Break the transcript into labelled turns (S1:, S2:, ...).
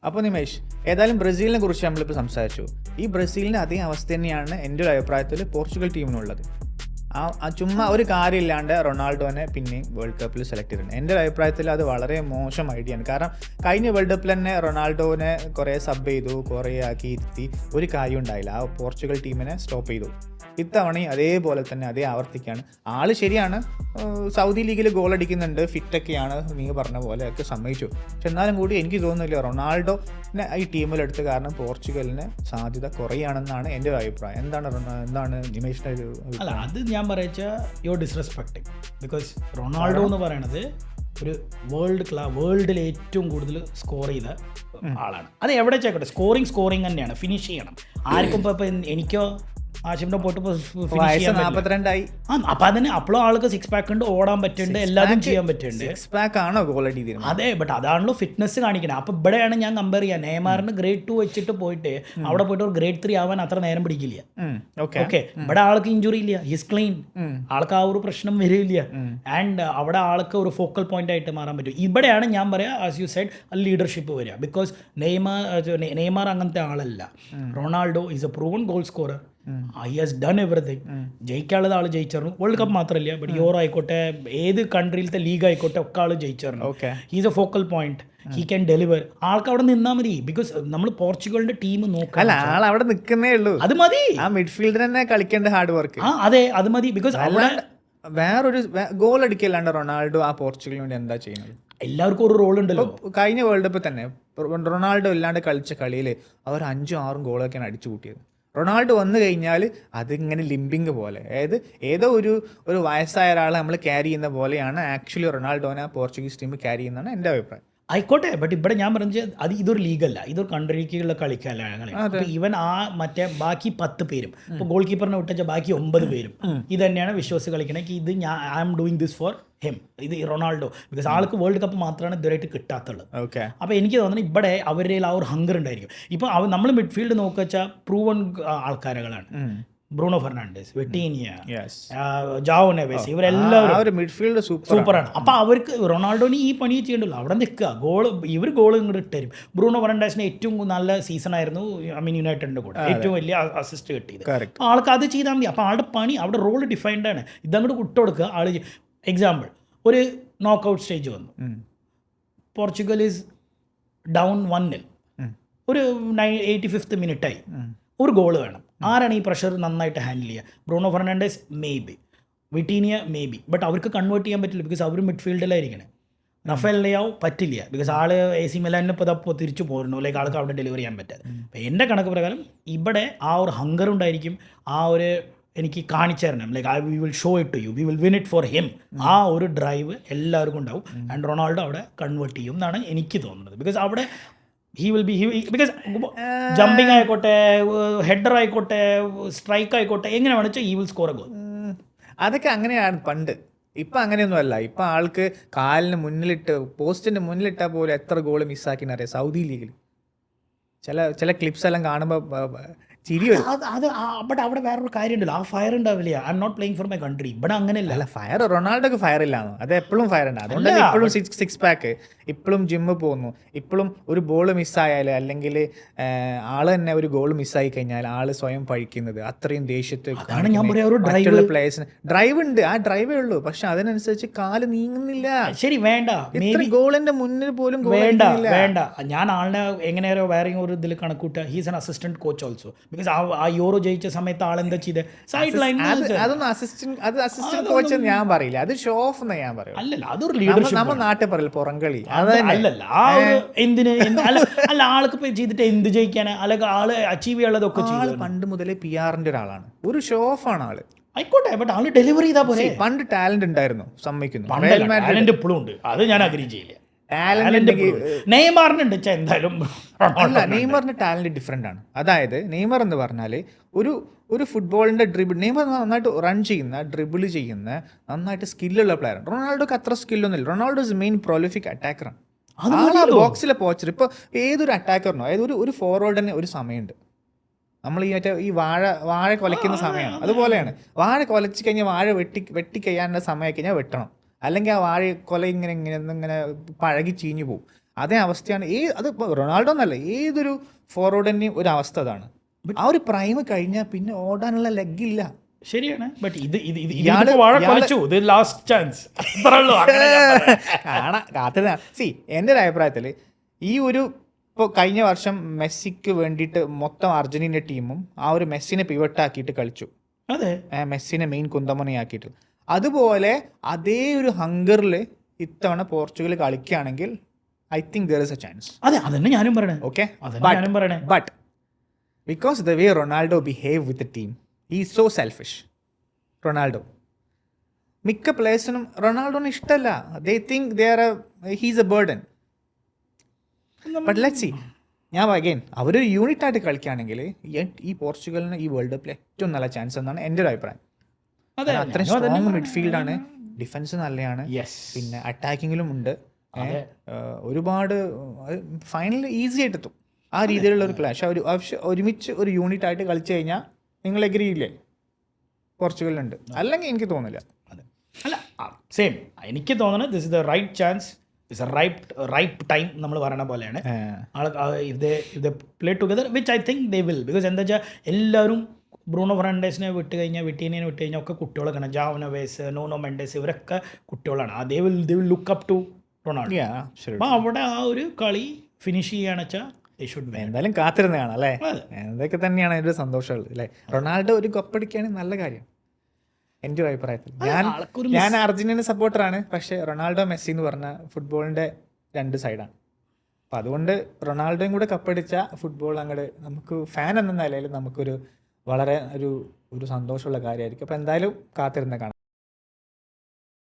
S1: അപ്പോൾ നിമേഷ്, ഏതായാലും ബ്രസീലിനെ കുറിച്ച് നമ്മളിപ്പോൾ സംസാരിച്ചു. ഈ ബ്രസീലിൻ്റെ അതേ അവസ്ഥ തന്നെയാണ് എൻ്റെ ഒരു അഭിപ്രായത്തിൽ പോർച്ചുഗൽ ടീമിനുള്ളത്. ചുമ്മാ ഒരു കാര്യമില്ലാണ്ട് റൊണാൾഡോനെ പിന്നെയും വേൾഡ് കപ്പിൽ സെലക്ട് ചെയ്തിട്ടുണ്ട്. എൻ്റെ ഒരു അഭിപ്രായത്തിൽ അത് വളരെ മോശം ഐഡിയ ആണ്. കാരണം കഴിഞ്ഞ വേൾഡ് കപ്പിൽ തന്നെ റൊണാൾഡോനെ കുറേ സബ് ചെയ്തു, കുറേ ആക്കി ഇരുത്തി, ഒരു കാര്യം ഉണ്ടായില്ല. ആ പോർച്ചുഗൽ ടീമിനെ സ്റ്റോപ്പ് ചെയ്തു. ഇത്തവണയും അതേപോലെ തന്നെ അതേ ആവർത്തിക്കുകയാണ്. ആൾ ശരിയാണ്, സൗദി ലീഗിൽ ഗോൾ അടിക്കുന്നുണ്ട്, ഫിറ്റൊക്കെയാണ്, നിങ്ങൾ പറഞ്ഞ പോലെ ഒക്കെ സമ്മതിച്ചു. പക്ഷെ എന്നാലും കൂടി എനിക്ക് തോന്നുന്നില്ല റൊണാൾഡോനെ ഈ ടീമിലെടുത്ത് കാരണം പോർച്ചുഗലിന് സാധ്യത കുറയാണെന്നാണ് എൻ്റെ ഒരു അഭിപ്രായം. എന്താണ് നിമേഷിൻ്റെ ഒരു
S2: അല്ല, അത് ഞാൻ പറയച്ച യുവർ ഡിസ്റെസ്പെക്ടിങ്. ബിക്കോസ് റൊണാൾഡോ എന്ന് പറയണത് ഒരു വേൾഡിൽ ഏറ്റവും കൂടുതൽ സ്കോർ ചെയ്ത ആളാണ്. അത് എവിടെ ചേക്കട്ടെ, സ്കോറിങ് തന്നെയാണ്, ഫിനിഷ് ചെയ്യണം. ആർക്കും ഇപ്പം എനിക്കോ ആശിമിന്റെ പോയിട്ട്
S1: 42
S2: അപ്പൊ അതിന് അപ്പോഴും ആൾക്ക് 6 പാക്ക് ഉണ്ട്, ഓടാൻ പറ്റുന്നുണ്ട്, എല്ലാതും ചെയ്യാൻ പറ്റുന്നുണ്ട്.
S1: 6 പാക്ക് ആണോ ഗോൾ അടി?
S2: അതെ, ബട്ട് അതാണല്ലോ ഫിറ്റ്നസ് കാണിക്കുന്നത്. അപ്പൊ ഇവിടെയാണ് ഞാൻ കമ്പയർ ചെയ്യാം. നെയ്മറിന് ഗ്രേഡ് 2 വെച്ചിട്ട് പോയിട്ട് അവിടെ പോയിട്ട് ഒരു ഗ്രേഡ് 3 ആവാൻ അത്ര നേരം പിടിക്കില്ല. ഓക്കെ, ഇവിടെ ആൾക്ക് ഇഞ്ചുറി ഇല്ല, ഹിസ് ക്ലീൻ, ആൾക്ക് ആ ഒരു പ്രശ്നം വരില്ല. ആൻഡ് അവിടെ ആൾക്ക് ഒരു ഫോക്കൽ പോയിന്റ് ആയിട്ട് മാറാൻ പറ്റും. ഇവിടെയാണ് ഞാൻ പറയാം, ആസ് യു സെഡ്, ലീഡർഷിപ്പ് വരിക. ബിക്കോസ് നെയ്മർ അങ്ങനത്തെ ആളല്ല. Ronaldo is a proven goal scorer. He has done everything. ജയിക്കാനുള്ളത് ആൾ ജയിച്ചിരുന്നു. വേൾഡ് കപ്പ് മാത്രമല്ല, ബട്ട് യൂറോ ആയിക്കോട്ടെ, ഏത് കൺട്രിയിലത്തെ ലീഗ് ആയിക്കോട്ടെ, ഒക്കെ ആൾ ജയിച്ചിരുന്നു. He's a focal point, he can deliver. ആൾക്ക് അവിടെ നിന്നാൽ മതി. ബിക്കോസ് നമ്മൾ പോർച്ചുഗലിന്റെ ടീം നോക്കാം,
S1: ആൾ അവിടെ നിൽക്കുന്നേ ഉള്ളൂ,
S2: അത് മതി.
S1: ആ മിഡ്ഫീൽഡർ തന്നെ കളിക്കേണ്ട ഹാർഡ് വർക്ക്.
S2: അതെ, അത് മതി. ബിക്കോസ് അവിടെ
S1: വേറൊരു ഗോൾ അടിക്കല്ലാണ്ട് റൊണാൾഡോ ആ പോർച്ചുഗലിന് വേണ്ടി എന്താ ചെയ്യുന്നത്?
S2: എല്ലാവർക്കും ഒരു റോൾ ഉണ്ടല്ലോ.
S1: കഴിഞ്ഞ വേൾഡ് കപ്പിൽ തന്നെ റൊണാൾഡോ ഇല്ലാണ്ട് കളിച്ച കളിയിൽ അവർ 5-6 ഗോളൊക്കെയാണ് അടിച്ചു കൂട്ടിയത്. റൊണാൾഡോ വന്നു കഴിഞ്ഞാൽ അതിങ്ങനെ ലിംബിങ് പോലെ, അതായത് ഏതോ ഒരു വയസ്സായ ഒരാളെ നമ്മൾ ക്യാരി ചെയ്യുന്ന പോലെയാണ് ആക്ച്വലി റൊണാൾഡോനെ പോർച്ചുഗീസ് ടീം ക്യാരി ചെയ്യുന്നതാണ് എൻ്റെ അഭിപ്രായം.
S2: ആയിക്കോട്ടെ, ബട്ട് ഇവിടെ ഞാൻ പറഞ്ഞത് അത് ഇതൊരു ലീഗല്ല, ഇതൊരു കൺട്രിക്കുള്ള കളിക്കല്ല. ഈവൻ ആ മറ്റേ ബാക്കി 10 പേരും, ഇപ്പോൾ ഗോൾ കീപ്പറിനെ വിട്ട ബാക്കി 9 പേരും ഇത് തന്നെയാണ് വിശ്വസിച്ച് കളിക്കണമെങ്കിൽ ഇത് I am doing this for him, ഇത് റൊണാൾഡോ. ബിക്കോസ് ആൾക്ക് വേൾഡ് കപ്പ് മാത്രമാണ് ഇതുവരായിട്ട് കിട്ടാത്തുള്ളത്. അപ്പോൾ എനിക്ക് തോന്നുന്നത് ഇവിടെ അവരുടെ ആ ഒരു ഹങ്കർ ഉണ്ടായിരിക്കും. ഇപ്പോൾ നമ്മൾ മിഡ്ഫീൽഡ് നോക്കുക വെച്ചാൽ പ്രൂവൺ ആൾക്കാരുകളാണ്. ബ്രൂണോ ഫെർണാണ്ടസ്, വെട്ടീനിയ, ജാവോ നെവേസ്, ഇവരെല്ലാവരും
S1: മിഡ്ഫീൽഡ്
S2: സൂപ്പറാണ്. അപ്പോൾ അവർക്ക് റൊണാൾഡോന് ഈ പണി ചെയ്യണ്ടല്ലോ, അവിടെ നിൽക്കുക, ഇവർ ഗോൾ ഇങ്ങോട്ട് ഇട്ടുതരും. ബ്രൂണോ ഫെർണാണ്ടസിന് ഏറ്റവും നല്ല സീസൺ ആയിരുന്നു യുണൈറ്റഡിൻ്റെ കൂടെ, ഏറ്റവും വലിയ അസിസ്റ്റ് കിട്ടിയത്. ആൾക്ക് അത് ചെയ്താൽ മതി. അപ്പോൾ ആളുടെ പണി അവിടെ റോൾ ഡിഫൈൻഡ് ആണ്. ഇതങ്ങോട്ട് വിട്ടുകൊടുക്കുക. ആൾ എക്സാമ്പിൾ, ഒരു നോക്കൗട്ട് സ്റ്റേജ് വന്നു, പോർച്ചുഗൽ ഈസ് ഡൗൺ 1-0, ഒരു 85th മിനിറ്റായി, ഒരു ഗോൾ വേണം. ആരാണ് ഈ പ്രഷർ നന്നായിട്ട് ഹാൻഡിൽ ചെയ്യുക? Bruno Fernandes may be, Vitinha may be, but അവർക്ക് കൺവേർട്ട് ചെയ്യാൻ പറ്റില്ല. Because our മിഡ്ഫീൽഡിലായിരിക്കണേ. റഫേൽ ലിയാവ് പറ്റില്ല, ബിക്കോസ് ആൾ AC മിലാനിന് ഇപ്പോൾ തിരിച്ചു പോരുന്നു, ലൈക്ക് ആൾക്ക് അവിടെ ഡെലിവറി ചെയ്യാൻ പറ്റാതെ. അപ്പോൾ എൻ്റെ കണക്ക് പ്രകാരം ഇവിടെ ആ ഒരു ഹങ്കർ ഉണ്ടായിരിക്കും, ആ ഒരു എനിക്ക് കാണിച്ചു തരണം, like we will show it to you, we will win it for him. ആ ഒരു ഡ്രൈവ് എല്ലാവർക്കും ഉണ്ടാവും. ആൻഡ് റൊണാൾഡോ അവിടെ കൺവേർട്ട് ചെയ്യും എന്നാണ് എനിക്ക് തോന്നുന്നത്. ബിക്കോസ് അവിടെ ബിക്കോസ് ജമ്പിങ് ആയിക്കോട്ടെ, ഹെഡർ ആയിക്കോട്ടെ, സ്ട്രൈക്ക് ആയിക്കോട്ടെ, എങ്ങനെ വേണമെച്ചാൽ he will score a goal.
S1: അതൊക്കെ അങ്ങനെയാണ് പണ്ട്. ഇപ്പം അങ്ങനെയൊന്നും അല്ല. ഇപ്പം ആൾക്ക് കാലിന് മുന്നിലിട്ട്, പോസ്റ്റിൻ്റെ മുന്നിലിട്ടാൽ പോലും എത്ര ഗോൾ മിസ്സാക്കിയെന്ന് അറിയാം സൗദി ലീഗിൽ. ചില ക്ലിപ്സ് എല്ലാം കാണുമ്പോൾ
S2: ബട്ട് അവിടെ വേറൊരു കാര്യം ഉണ്ടല്ലോ, ആ ഫയർ ഉണ്ടാവില്ല. I am not playing for my country. ഇവിടെ അങ്ങനെയല്ല.
S1: അല്ല, ഫയർ റൊണാൾഡോക്ക് ഫയർ ഇല്ലാന്നോ? അത് എപ്പോഴും ഫയർ ഉണ്ട്. അതുകൊണ്ട് ഇപ്പോഴും 6 പാക്ക്, ഇപ്പോഴും ജിമ്മ് പോകുന്നു. ഇപ്പോഴും ഒരു ബോൾ മിസ്സായാൽ, അല്ലെങ്കിൽ ആള് തന്നെ ഒരു ഗോൾ മിസ്സായി കഴിഞ്ഞാൽ ആള് സ്വയം പഴിക്കുന്നത് അത്രയും ദേഷ്യത്തിൽ പ്ലേയേഴ്സിന് ഡ്രൈവ് ഉണ്ട്. ആ ഡ്രൈവേ ഉള്ളൂ, പക്ഷെ അതിനനുസരിച്ച് കാല് നീങ്ങുന്നില്ല.
S2: ശരി, വേണ്ട,
S1: ഗോളിന്റെ മുന്നിൽ പോലും
S2: വേണ്ട. ഞാൻ ആളിനെ എങ്ങനെയാരോ വേറെ ഒരു ഇതിൽ കണക്കൂട്ടുക. He's an assistant coach also. Because ആ യൂറോ ജയിച്ച സമയത്ത് ആളെന്താ ചെയ്ത് സൈഡ് ലൈൻ,
S1: അതൊന്നും അസിസ്റ്റന്റ് കോച്ച് ഞാൻ പറയില്ല, അത് ഷോ ഓഫ് എന്ന് ഞാൻ പറയും.
S2: അല്ലല്ല, അതൊരു ലീഡർഷിപ്പ്.
S1: നമ്മൾ നാട്ടിൽ പറയില്ല പുറംകളി.
S2: അല്ലല്ല, ആ എന്തിന് അല്ല, ആൾക്ക് ചെയ്തിട്ട് എന്ത് ജയിക്കാന്, അല്ലെങ്കിൽ ആള് അച്ചീവ് ചെയ്യാനുള്ളതൊക്കെ ചെയ്യും.
S1: പണ്ട് മുതലേ PR-ന്റെ ഒരാളാണ്, ഒരു ഷോ ഓഫ് ആണ് ആള്.
S2: ആയിക്കോട്ടെ, ബട്ട് ആള് ഡെലിവറി ചെയ്താൽ പോലെ.
S1: പണ്ട് ടാലന്റ് ഉണ്ടായിരുന്നു, സമ്മതിക്കുന്നു.
S2: ടാലന്റ് ഇപ്പോഴും ഉണ്ട്, അത് ഞാൻ അഗ്രി ചെയ്യില്ല. നെയ്മറിനുണ്ട് എന്തായാലും.
S1: അല്ല, നെയ്മറിന്റെ ടാലന്റ് ഡിഫറെന്റ് ആണ്. അതായത് നെയ്മർ എന്ന് പറഞ്ഞാൽ ഒരു ഫുട്ബോളിന്റെ ഡ്രിബിൾ, നെയ്മർ നന്നായിട്ട് റൺ ചെയ്യുന്ന, ഡ്രിബിൾ ചെയ്യുന്ന, നന്നായിട്ട് സ്കില്ലുള്ള പ്ലെയറാണ്. റൊണാൾഡോക്ക് അത്ര സ്കില്ലൊന്നുമില്ല. റൊണാൾഡോ ഇസ് മെയിൻ പ്രൊലിഫിക് അറ്റാക്കറാണ്. ബോക്സിലെ പോച്ചർ. ഇപ്പോൾ ഏതൊരു അറ്റാക്കറിനോ, അതായത് ഒരു ഫോർവേഡിന് ഒരു സമയമുണ്ട്. നമ്മൾ ഈ വാഴ കൊലയ്ക്കുന്ന സമയമാണ്. അതുപോലെയാണ്, വാഴ കൊലച്ച് കഴിഞ്ഞാൽ വാഴ വെട്ടി കഴിയാനുള്ള സമയം കഴിഞ്ഞാൽ വെട്ടണം. അല്ലെങ്കിൽ ആ വാഴ കൊല ഇങ്ങനെ പഴകി ചീഞ്ഞു പോകും. അതേ അവസ്ഥയാണ് അത് ഇപ്പോൾ റൊണാൾഡോ എന്നല്ല, ഏതൊരു ഫോർവേഡിൻ്റെയും ഒരു അവസ്ഥ അതാണ്. ആ ഒരു പ്രൈം കഴിഞ്ഞാൽ പിന്നെ ഓടാനുള്ള ലെഗില്ല.
S2: ശരിയാണ്. ബട്ട് ഇത് ലാസ്റ്റ് ചാൻസ്
S1: കാത്തിരുന്ന എൻ്റെ ഒരു അഭിപ്രായത്തിൽ ഈ ഒരു ഇപ്പോൾ കഴിഞ്ഞ വർഷം മെസ്സിക്ക് വേണ്ടിയിട്ട് മൊത്തം അർജന്റീന ടീമും ആ ഒരു മെസ്സിനെ പിവട്ടാക്കിയിട്ട് കളിച്ചു.
S2: അതെ,
S1: മെസ്സിനെ മെയിൻ കുന്തമണിയാക്കിയിട്ട്. അതുപോലെ അതേ ഒരു ഹങ്കറിൽ ഇത്തവണ പോർച്ചുഗൽ കളിക്കുകയാണെങ്കിൽ I think there is a chance.
S2: അതെ, അതന്നെ ഞാനും പറയണേ.
S1: ഓക്കെ,
S2: ഞാനും പറയണേ.
S1: But because the way Ronaldo behave with the team, he is so selfish. Ronaldo മിക്ക പ്ലേയേഴ്സിനും റൊണാൾഡോനെ ഇഷ്ടമല്ല. They think he's a burden. But let's see. ഞാൻ അഗൈൻ അവരൊരു യൂണിറ്റ് ആയിട്ട് കളിക്കുകയാണെങ്കിൽ ഈ പോർച്ചുഗലിന് ഈ വേൾഡ് കപ്പിൽ ഏറ്റവും നല്ല ചാൻസ് എന്നാണ് എൻ്റെ ഒരു അഭിപ്രായം. അത്രയും സ്ട്രോങ് മിഡ്ഫീൽഡാണ്, ഡിഫൻസ് നല്ലതാണ്, പിന്നെ അറ്റാക്കിങ്ങിലും ഉണ്ട്. ഒരുപാട് ഫൈനൽ ഈസി ആയിട്ട് എത്തും. ആ രീതിയിലുള്ള ഒരു ക്ലാഷ് അവർ ഒരുമിച്ച് ഒരു യൂണിറ്റ് ആയിട്ട് കളിച്ചു കഴിഞ്ഞാൽ നിങ്ങൾ എഗ്രി ഇല്ലേ പോർച്ചുഗലിലുണ്ട്. അല്ലെങ്കിൽ എനിക്ക് തോന്നില്ല.
S2: അല്ല, സെയിം എനിക്ക് തോന്നുന്നത് this is the right chance, it's a ripe time നമ്മൾ പറയണ പോലെയാണ്. ഇത് play together which I think they will. Because എന്താ വെച്ചാൽ എല്ലാവരും ബ്രൂണോ ഫെർണാണ്ടസിനെ വിട്ടീനെ വിട്ട് കഴിഞ്ഞാൽ ഒക്കെ കുട്ടികളൊക്കെയാണ്. ജാവോ നെവേസ്, നൂനോ മെൻഡസ് ഇവരൊക്കെ കുട്ടികളാണ്. They will look up to Ronaldo. അപ്പോൾ അവിടെ ആ ഒരു കളി ഫിനിഷ് ചെയ്യുകയാണെന്ന് വെച്ചാൽ
S1: എന്തായാലും കാത്തിരുന്നതാണ് അല്ലേ. എന്തൊക്കെ തന്നെയാണ് അതിൻ്റെ സന്തോഷമുള്ളത് അല്ലേ. റൊണാൾഡോ ഒരു കപ്പടിക്കുകയാണെങ്കിൽ നല്ല കാര്യം എൻ്റെ ഒരു അഭിപ്രായത്തിൽ. ഞാൻ അർജന്റീന സപ്പോർട്ടറാണ്. പക്ഷേ റൊണാൾഡോ മെസ്സി എന്ന് പറഞ്ഞ ഫുട്ബോളിൻ്റെ രണ്ട് സൈഡാണ്. അപ്പം അതുകൊണ്ട് റൊണാൾഡോയും കൂടെ കപ്പടിച്ച ഫുട്ബോൾ അങ്ങോട്ട് നമുക്ക് ഫാൻ എന്ന നിലയിൽ നമുക്കൊരു വളരെ ഒരു സന്തോഷമുള്ള കാര്യമായിരിക്കും. അപ്പോൾ എന്തായാലും കാത്തിരുന്ന് കാണാം.